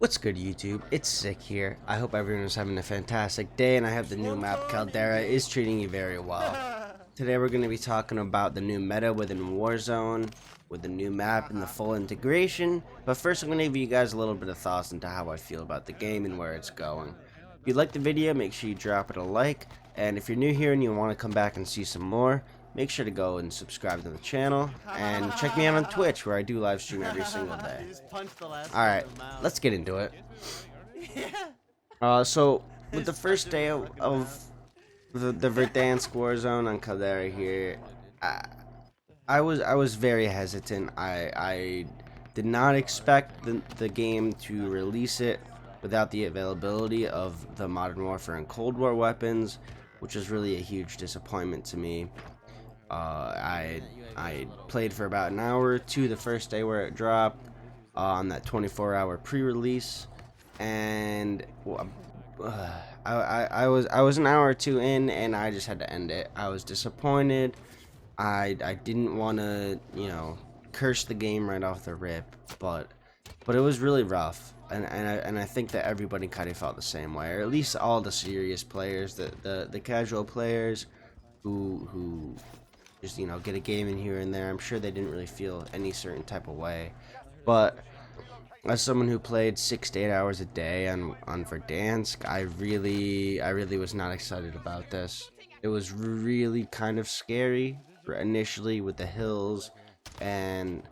What's good, YouTube? It's Sick here. I hope everyone is having a fantastic day, and I hope the new map Caldera is treating you very well. Today we're going to be talking about the new meta within Warzone, with the new map and the full integration, but first I'm going to give you guys a little bit of thoughts into how I feel about the game and where it's going. If you like the video, make sure you drop it a like, and if you're new here and you want to come back and see some more, make sure to go and subscribe to the channel, and check me out on Twitch where I do live stream every single day. Alright, let's get into it. So, with the first day of the Verdansk Warzone on Caldera here, I was very hesitant. I did not expect the game to release it without the availability of the Modern Warfare and Cold War weapons, which was really a huge disappointment to me. I played for about an hour or two the first day where it dropped on that 24-hour pre-release, and I was an hour or two in, and I just had to end it. I was disappointed. I didn't want to curse the game right off the rip, but it was really rough, and I think that everybody kind of felt the same way, or at least all the serious players, the casual players who just get a game in here and there. I'm sure they didn't really feel any certain type of way, but as someone who played 6 to 8 hours a day on Verdansk, I really was not excited about this. It was really kind of scary initially with the hills and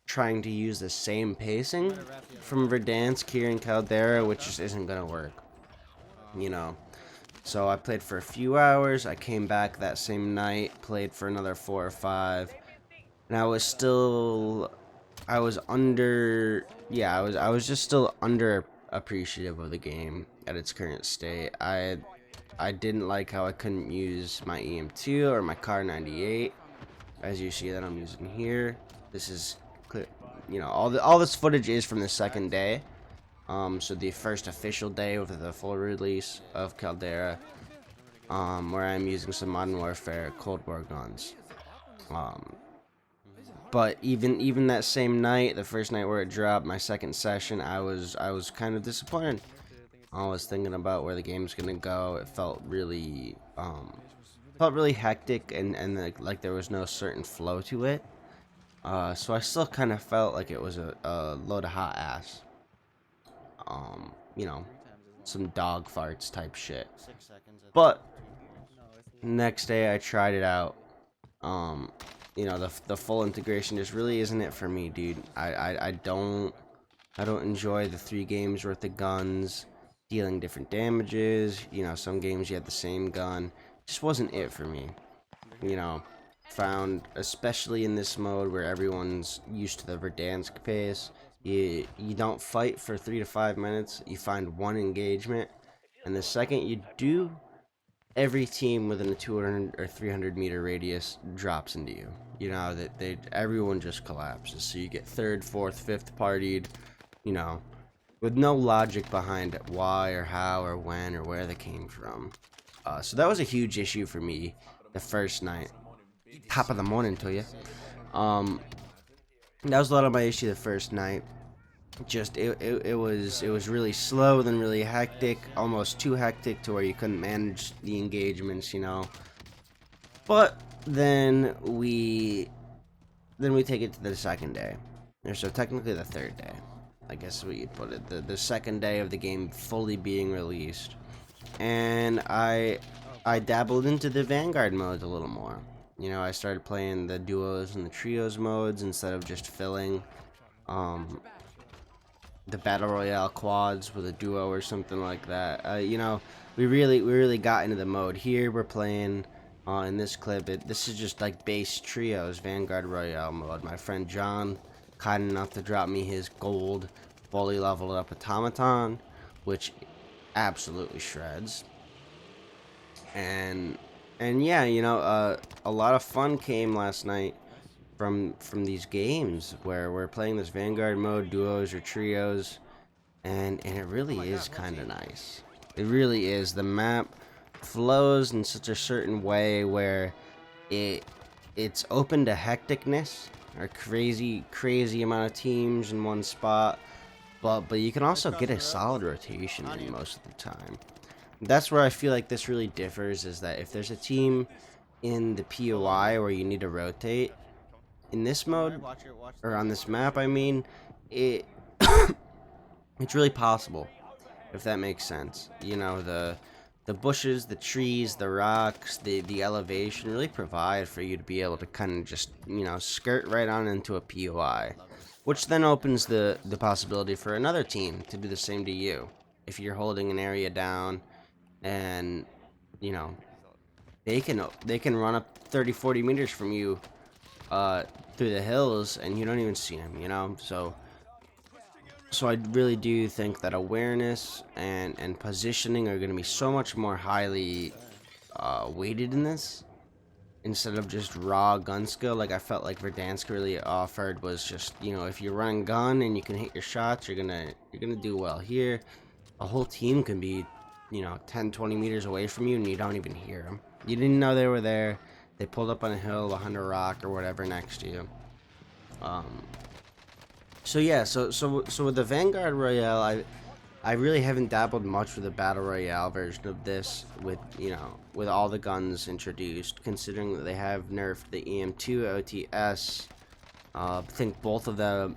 trying to use the same pacing from Verdansk here in Caldera, which just isn't gonna work, So I played for a few hours. I came back that same night, played for another 4 or 5, and I was just still under appreciative of the game at its current state. I didn't like how I couldn't use my EM2 or my Car 98, as you see that I'm using here. This is clear, all this footage is from the second day. So the first official day of the full release of Caldera, where I'm using some Modern Warfare Cold War guns. But even that same night, the first night where it dropped, my second session, I was kind of disappointed. I was thinking about where the game's gonna go. It felt really hectic, and like there was no certain flow to it. So I still kind of felt like it was a load of hot ass. Some dog farts type shit. But next day I tried it out. The full integration just really isn't it for me, dude. I don't enjoy the 3 games worth of guns dealing different damages. Some games you had the same gun. Just wasn't it for me. Found, especially in this mode where everyone's used to the Verdansk pace, you don't fight for 3 to 5 minutes. You find one engagement, and the second you do, every team within a 200 or 300 meter radius drops into you. Everyone just collapses. So you get third, fourth, fifth partied, with no logic behind why or how or when or where they came from. So that was a huge issue for me the first night. Top of the morning to you. That was a lot of my issue the first night. Just it was really slow, then really hectic, almost too hectic to where you couldn't manage the engagements, But then we take it to the second day, or so technically the third day, I guess is what you'd put it. The second day of the game fully being released, and I dabbled into the Vanguard modes a little more. I started playing the duos and the trios modes instead of just filling the battle royale quads with a duo or something like that. We really got into the mode. Here we're playing in this clip. This is just like base trios Vanguard Royale mode. My friend John, kind enough to drop me his gold fully leveled up automaton, which absolutely shreds. And yeah, a lot of fun came last night from these games where we're playing this Vanguard mode, duos or trios, and it really is kind of nice. It really is. The map flows in such a certain way where it's open to hecticness or crazy amount of teams in one spot, but you can also get a solid rotation in most of the time. That's where I feel like this really differs, is that if there's a team in the POI where you need to rotate, in this mode, or on this map, I mean, it it's really possible, if that makes sense. You know, the bushes, the trees, the rocks, the elevation really provide for you to be able to kind of just, you know, skirt right on into a POI, which then opens the possibility for another team to do the same to you. If you're holding an area down, and you know, they can run up 30-40 meters from you through the hills, and you don't even see them, you know. So I really do think that awareness and positioning are going to be so much more highly weighted in this, instead of just raw gun skill. Like I felt like Verdansk really offered was just, you know, if you're running gun and you can hit your shots, you're gonna do well. Here a whole team can be, you know, 10-20 meters away from you and you don't even hear them. You didn't know they were there. They pulled up on a hill behind a rock or whatever next to you. So yeah, so with the Vanguard Royale, I really haven't dabbled much with the Battle Royale version of this, with, you know, with all the guns introduced, considering that they have nerfed the EM2 OTS. I think both of the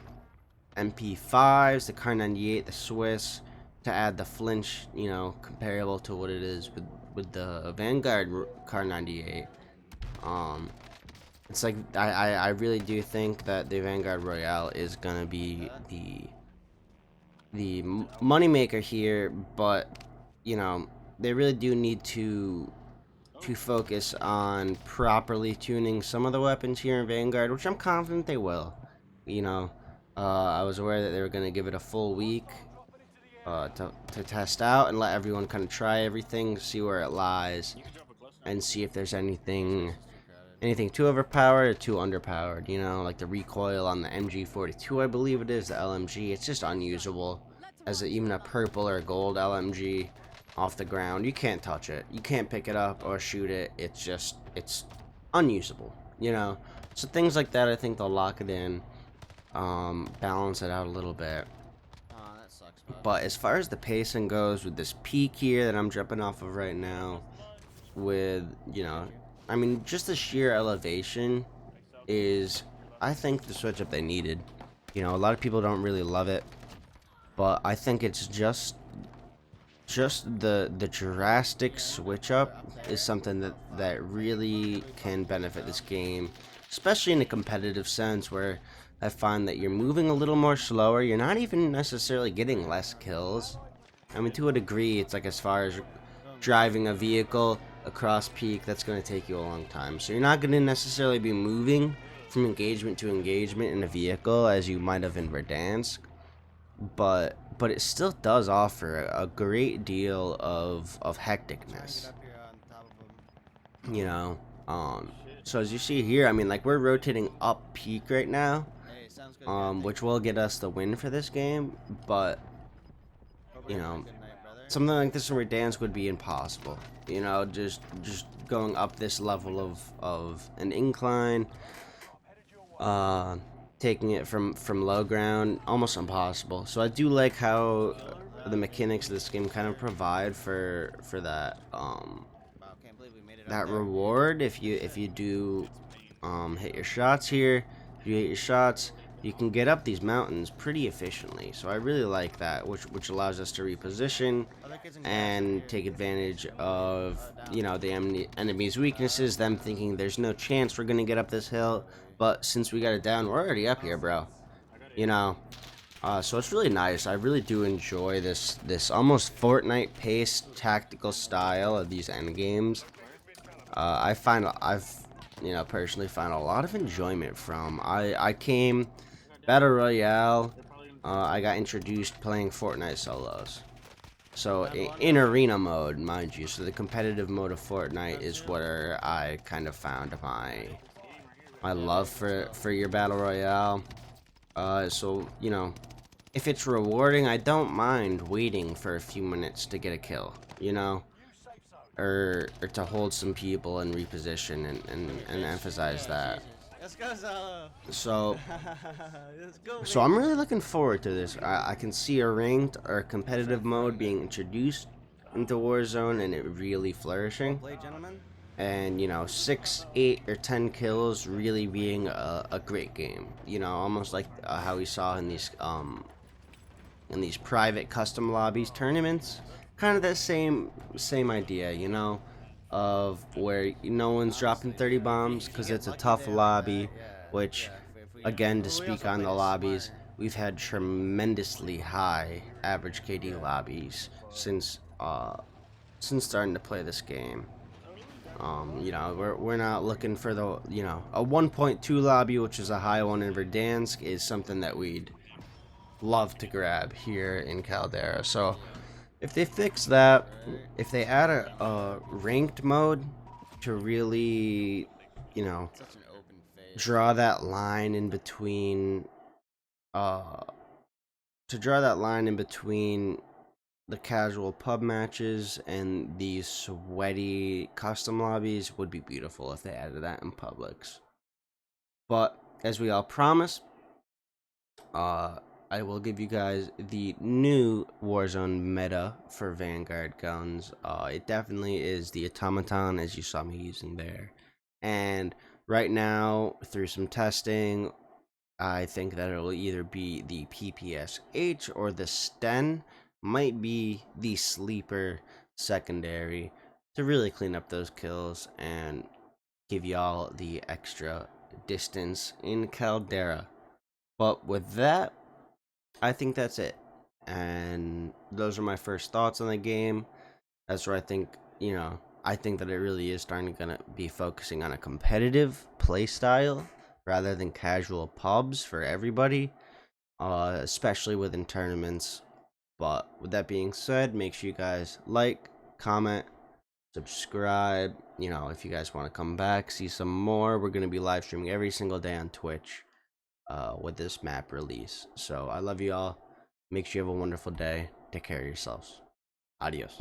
MP5s, the Kar 98, the Swiss, to add the flinch, you know, comparable to what it is with the Vanguard Kar 98. It's like I really do think that the Vanguard Royale is gonna be the moneymaker here, but you know, they really do need to focus on properly tuning some of the weapons here in Vanguard, which I'm confident they will. You know, I was aware that they were going to give it a full week to test out and let everyone kind of try everything, see where it lies, and see if there's anything too overpowered or too underpowered. You know, like the recoil on the MG42, I believe it is, the LMG. It's just unusable as even a purple or gold LMG off the ground. You can't touch it. You can't pick it up or shoot it. It's unusable. You know, so things like that, I think they'll lock it in, balance it out a little bit. But as far as the pacing goes, with this peak here that I'm jumping off of right now, with, you know, I mean, just the sheer elevation is, I think, the switch up they needed. You know, a lot of people don't really love it, but I think it's just the drastic switch up is something that really can benefit this game, especially in a competitive sense, where I find that you're moving a little more slower. You're not even necessarily getting less kills. I mean, to a degree, it's like as far as driving a vehicle across peak, that's going to take you a long time. So you're not going to necessarily be moving from engagement to engagement in a vehicle as you might have in Verdansk, but it still does offer a great deal of hecticness. You know, so as you see here, I mean, like, we're rotating up peak right now, which will get us the win for this game, but, you know, something like this in Verdansk would be impossible. You know, just going up this level of an incline, taking it from low ground, almost impossible. So I do like how the mechanics of this game kind of provide for that that reward if you do hit your shots here. If you hit your shots, you can get up these mountains pretty efficiently. So I really like that, which allows us to reposition and take advantage of, you know, the enemy's weaknesses, them thinking there's no chance we're gonna get up this hill, but since we got it down, we're already up here, bro. You know, so it's really nice. I really do enjoy this almost Fortnite paced tactical style of these end games. I've you know, personally found a lot of enjoyment from. I came Battle Royale. I got introduced playing Fortnite solos. So in arena mode, mind you. So the competitive mode of Fortnite is where I kind of found my love for your Battle Royale. So, you know, if it's rewarding, I don't mind waiting for a few minutes to get a kill, you know, or to hold some people and reposition and emphasize that. Let's go, Solo. So Let's go, So I'm baby. really looking forward to this. I can see a ranked or competitive mode being introduced into Warzone and it really flourishing. Play, gentlemen. And, you know, 6, 8, or 10 kills really being a great game. You know, almost like how we saw in these private custom lobbies tournaments. Kind of that same idea, you know, of where no one's dropping 30 bombs because it's a tough lobby, which again, to speak on the lobbies, we've had tremendously high average KD lobbies since starting to play this game. You know, we're not looking for the, you know, a 1.2 lobby, which is a high one in Verdansk, is something that we'd love to grab here in Caldera. So if they fix that, if they add a ranked mode to really, you know, draw that line in between, uh, to draw that line in between the casual pub matches and these sweaty custom lobbies would be beautiful if they added that in Publix. But as we all promised, I will give you guys the new Warzone meta for Vanguard guns. It definitely is the automaton, as you saw me using there. And right now, through some testing, I think that it'll either be the PPSH or the Sten. Might be the sleeper secondary to really clean up those kills and give y'all the extra distance in Caldera. But with that, I think that's it. And those are my first thoughts on the game. That's where I think, you know, I think that it really is starting to be focusing on a competitive play style rather than casual pubs for everybody, especially within tournaments. But with that being said, make sure you guys like, comment, subscribe. You know, if you guys want to come back, see some more, we're going to be live streaming every single day on Twitch with this map release. So I love you all. Make sure you have a wonderful day. Take care of yourselves. Adios.